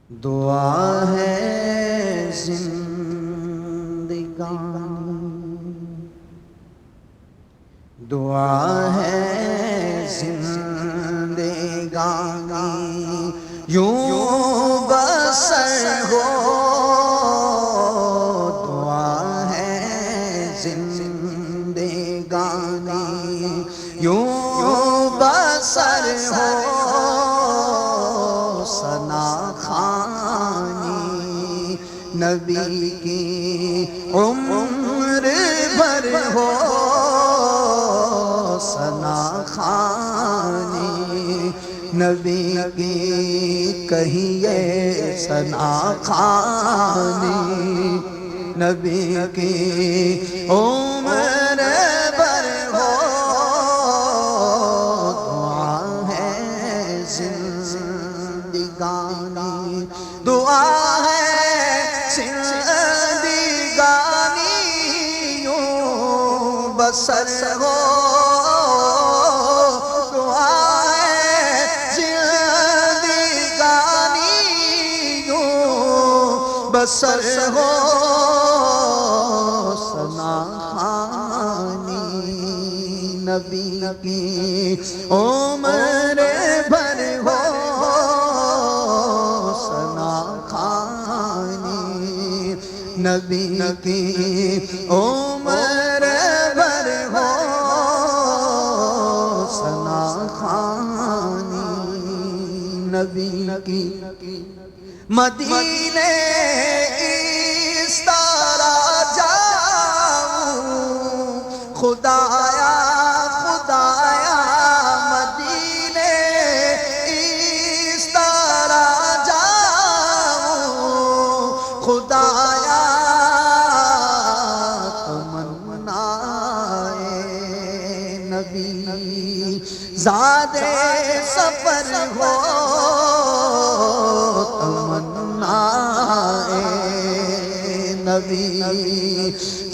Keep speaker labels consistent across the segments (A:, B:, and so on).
A: دعا ہے زندگانی، دعا ہے زندگانی، یوں بسر ہو، دعا ہے زندگانی، یوں بسر ہو، ثنا خوانی نبی کی عمر بھر ہو، ثنا خوانی نبی کی کہیے، ثنا خوانی نبی کی عمر بھر ہو، دعا ہے زندگانی، دعا ہے زندگانی، یوں بسر ہو، دعا ہے زندگانی، یوں بسر ہو، ثنا خوانی نبی کی عمر بھر ہو، ثنا خوانی نبی کی عمر بھر ہو، ثنا خوانی نبی کی مدینے اس طرح جاؤں، خدایا خدایا مدینے اس طرح جاؤں، خدایا تمنائے نبی زادے سفر ہو، تمنائے نبی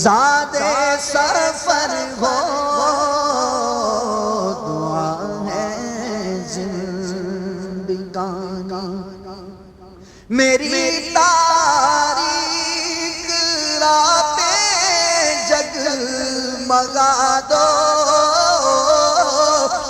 A: زادے سفر ہو، دعا ہے زندگانی، میری تاریک راتیں جگمگا دو،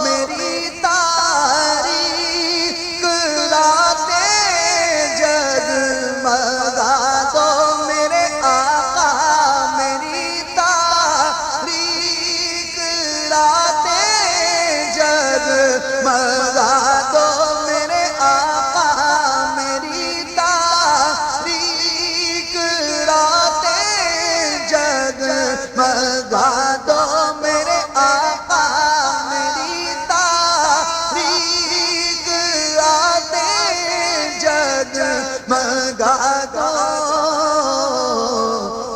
A: میری تاریک راتیں جگمگا دو، میرے آقا میری تاریک راتیں جگمگا دو، میرے آقا میری تاریک راتیں جگمگا دو، میرے آقا میری تاریک راتیں جگمگا دو،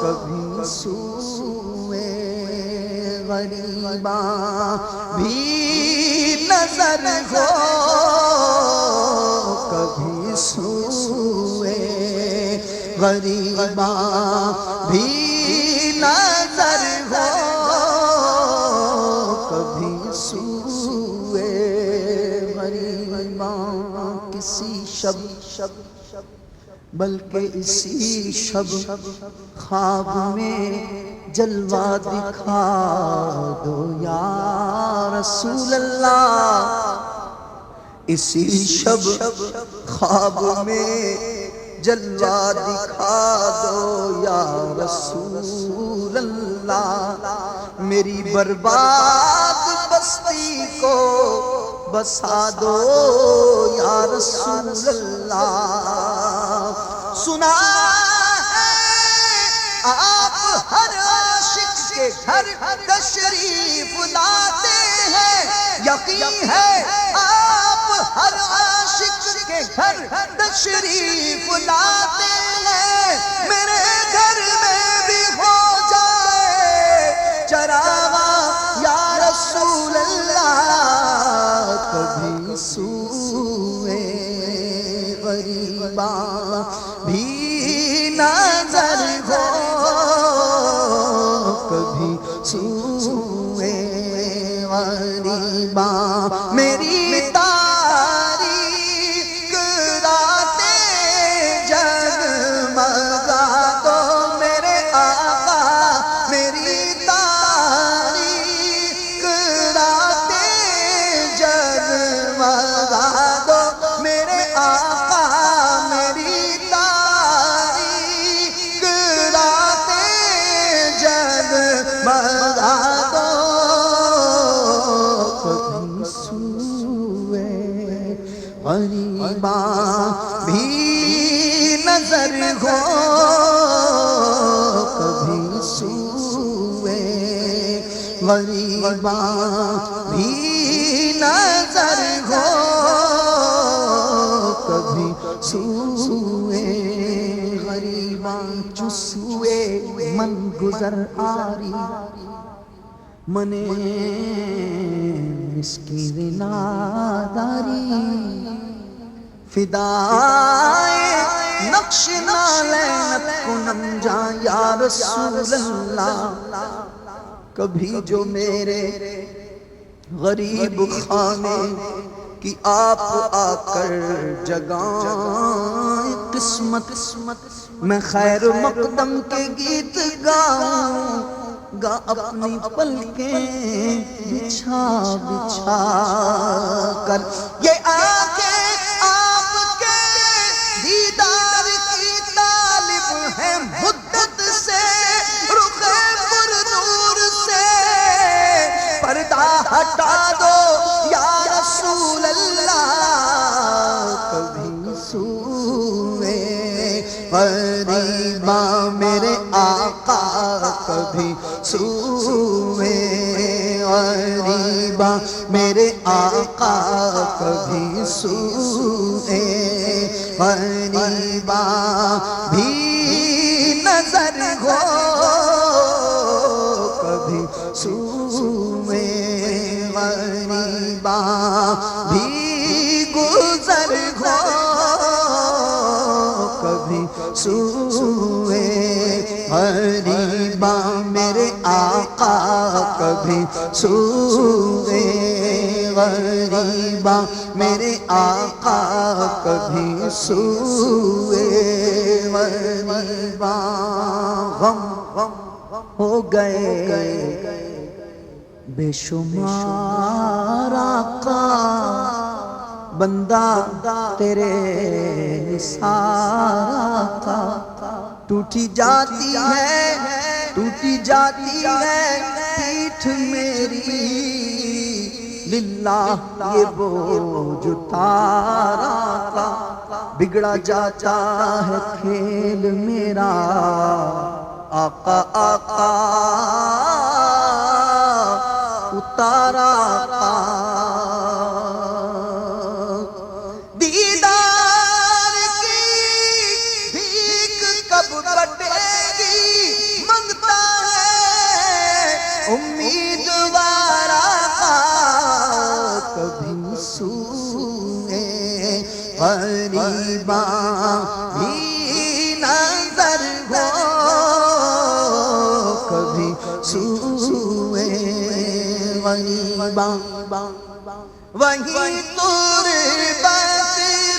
A: کبھی سوئے غریباں بھی نظر ہو، کبھی سوئے غریباں بھی نظر ہو، کبھی سوئے غریباں کسی شب بلکہ اسی شب خواب میں جلوہ دکھا دو یا رسول اللہ، اسی شب خواب میں جلوہ دکھا دو یا رسول اللہ، میری برباد بستی کو بسا دو یا رسول اللہ، سنا ہے آپ ہر عاشق کے گھر تشریف لاتے ہیں، یقین ہے آپ ہر عاشق کے گھر تشریف لاتے ہیں، میرے گھر میں بھی ہو جائے چراغاں یا رسول اللہ، کبھی سوئے غریباں بھی نظر ہو، کبھی سوئے غریباں میری تاریک راتیں غریباں بھی نظر ہو کبھی سوئے غریباں بھی نظر ہو کبھی سوئے غریباں چسوئے من گزر آری منے مسکین ناداری فدائے نقش نالینت کنم جا یا رسول اللہ کبھی جو میرے غریب خانے کی آپ آ کر جگائیں قسمت میں خیر مقدم کے گیت گاؤں گا اپنی پلکیں بچھا بچھا کر یہ آنکھیں آپ کے دیدار کی طالب ہے مدت سے رخ پر نور سے پردہ ہٹا دو یا رسول اللہ کبھی سوئے غریباں میرے آقا کبھی سوئے غریباں میرے آقا کبھی سوئے غریباں بھی نظر ہو کبھی سوئے غریباں بھی گزر ہو کبھی سوئے غریباں میرے آقا کبھی سوئے غریباں میرے آقا کبھی سوئے غریباں غم ہو گئے بے شمار آقا بندہ تیرے نثار کا ٹوٹی جاتی ہے پیٹھ میری للہ یہ بوجھ تارا کا بگڑا جاتا ہے کھیل میرا آقا آقا اتارا کا دیدار کی بھیک کب کٹے گی منگتا ہے امیدوار آقا کبھی سوئے غریباں بھی نظر ہو کبھی سوئے غریباں وہیں تربت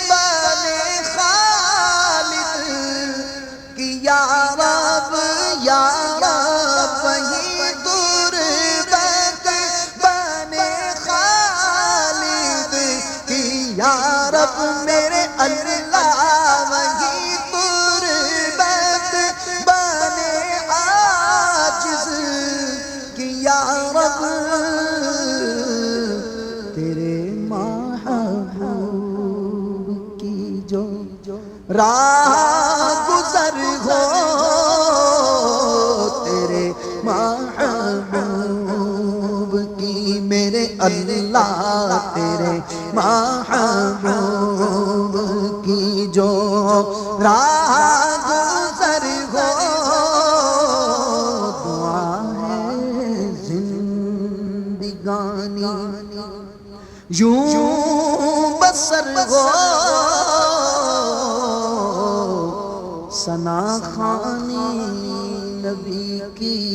A: بنے خالد کی یا رب وہیں تربت بنے خالد کی یا رب میرے اللہ وہیں تربت بنے عاجز کی یا رب تیرے محبوب کی جو راہ گزر ہو تیرے محبوب کی میرے اللہ تیرے محبوب کی جو راہ گزر ہو دعا ہے زندگانی یوں بسر ہو ثنا خوانی نبی کی